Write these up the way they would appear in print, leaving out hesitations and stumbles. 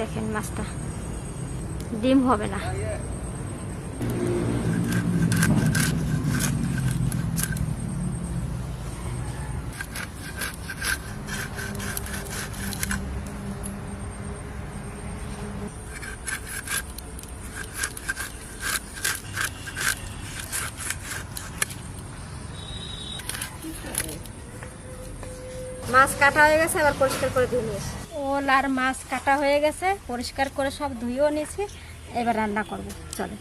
দেখেন মাছটা ডিম হবে না। মাছ কাটা হয়ে গেছে, এবার পরিষ্কার করে ধুয়ে নিয়েছি। ওল আর মাছ কাটা হয়ে গেছে, পরিষ্কার করে সব ধুয়েও নিয়েছি। এবার রান্না করব, চলে।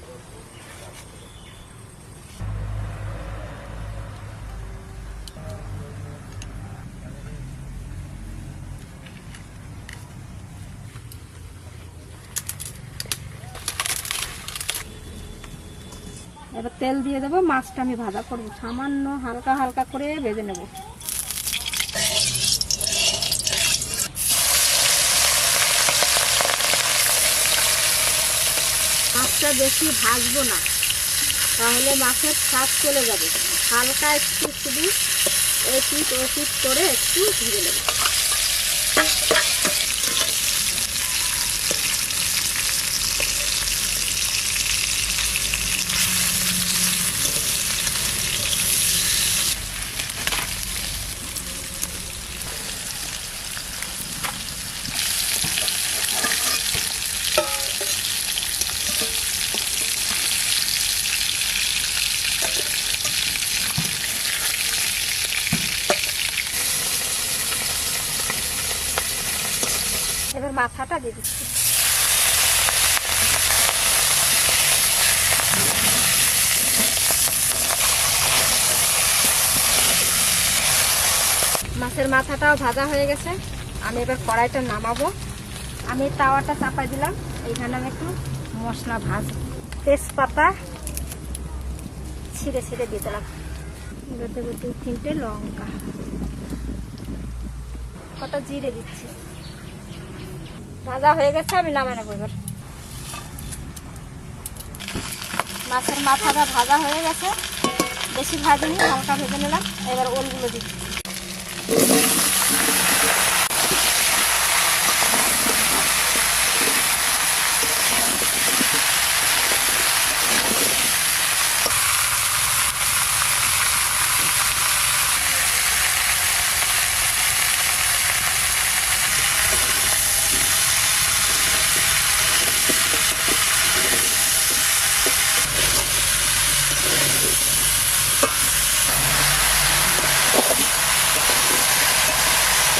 এবার তেল দিয়ে দেবো, মাছটা আমি ভাজা করবো, সামান্য হালকা হালকা করে ভেজে নেব। মাছটা বেশি ভাজবো না, তাহলে মাছের স্বাদ চলে যাবে। হালকা একটু শুধু এই পিঠ ও পিঠ করে একটু ভেজে নেব। এবার মাথাটা দিয়ে দিচ্ছি। মাছের মাথাটাও ভাজা হয়ে গেছে, আমি এবার কড়াইটা নামাবো। আমি তাওয়াটা চাপাই দিলাম, এইখানে আমি একটু মশলা ভাজবো। তেজপাতা ছিঁড়ে ছিঁড়ে দিয়ে দিলাম, এবার দেবো 2-3টে লঙ্কা, কটা জিরে দিচ্ছি। ভাজা হয়ে গেছে, আমি নামাই নেবো। এবার মাছের মাথাটা ভাজা হয়ে গেছে, বেশি ভাজিনি, হালকা ভেজে নিলাম। এবার ওলগুলো দিচ্ছি।